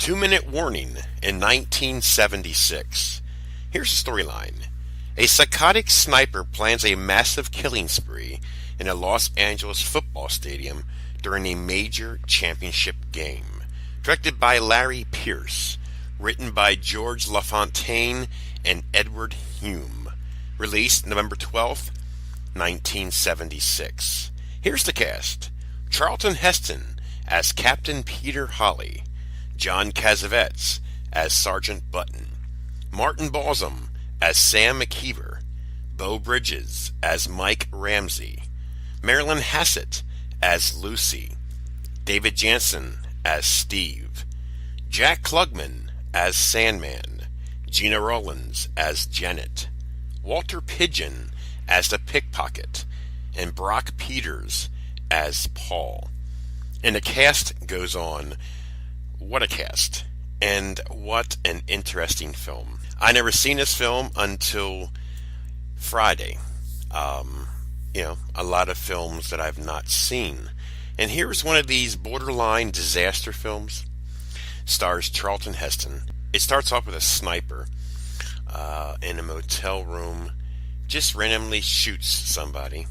2-minute warning in 1976. Here's the storyline. A psychotic sniper plans a massive killing spree in a Los Angeles football stadium during a major championship game. Directed by Larry Peerce. Written by George LaFontaine and Edward Hume. Released November 12th, 1976. Here's the cast. Charlton Heston as Captain Peter Holly. John Cassavetes as Sergeant Button. Martin Balsam as Sam McKeever. Beau as Mike Ramsay. Marilyn Hassett as Lucy. David Janssen as Steve. Jack Klugman as Sandman. Gina Rollins as Janet. Walter Pidgeon as the pickpocket. And Brock Peters as Paul. And the cast goes on. What a cast. And what an interesting film. I never seen this film until Friday. A lot of films that I've not seen. And here's one of these borderline disaster films. Stars Charlton Heston. It starts off with a sniper in a motel room. Just randomly shoots somebody.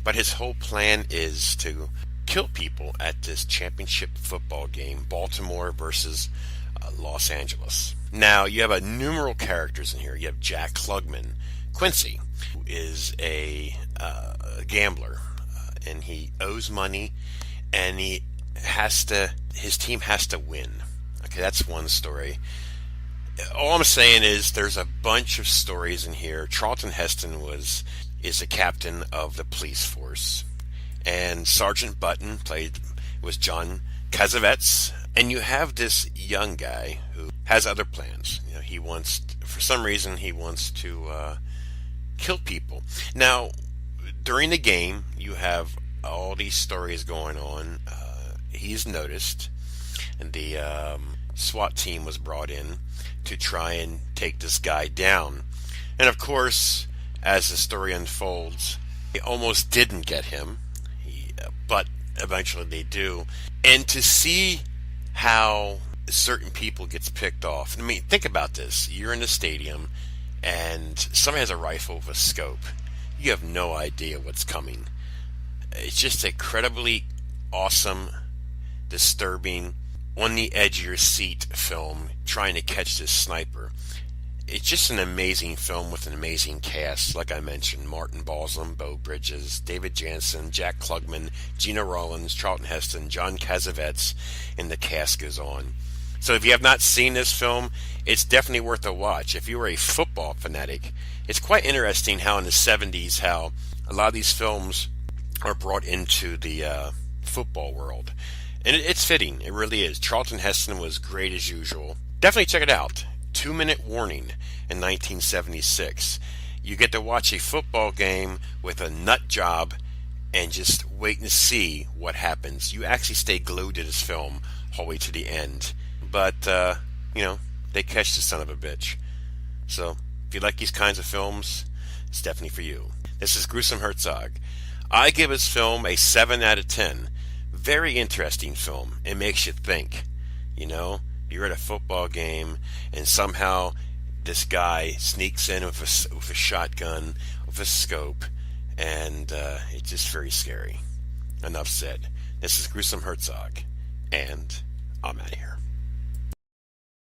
But his whole plan is to kill people at this championship football game, Baltimore versus Los Angeles. Now, you have numerous characters in here. You have Jack Klugman. Quincy, who is a gambler, and he owes money, and his team has to win. Okay, that's one story. All I'm saying is there's a bunch of stories in here. Charlton Heston is a captain of the police force. And Sergeant Button was John Cassavetes. And you have this young guy who has other plans. For some reason, he wants to kill people. Now, during the game, you have all these stories going on. He's noticed, and the SWAT team was brought in to try and take this guy down. And of course, as the story unfolds, they almost didn't get him. But eventually they do. And to see how certain people gets picked off. I mean, think about this. You're in a stadium and somebody has a rifle with a scope. You have no idea what's coming. It's just incredibly awesome, disturbing, on the edge of your seat film trying to catch this sniper. It's just an amazing film with an amazing cast. Like I mentioned, Martin Balsam, Beau, David Janssen, Jack Klugman, Gina Rollins, Charlton Heston, John Cassavetes, and the cast goes on. So if you have not seen this film, it's definitely worth a watch. If you were a football fanatic, it's quite interesting how in the 70s, how a lot of these films are brought into the football world. And it's fitting. It really is. Charlton Heston was great as usual. Definitely check it out. 2-minute warning in 1976. You get to watch a football game with a nut job and just waiting to see what happens. You actually stay glued to this film all the way to the end. But, they catch the son of a bitch. So, if you like these kinds of films, it's definitely for you. This is Gruesome Herzog. I give this film a 7 out of 10. Very interesting film. It makes you think. You're at a football game, and somehow this guy sneaks in with a shotgun, with a scope, and it's just very scary. Enough said. This is Gruesome Herzog, and I'm out of here.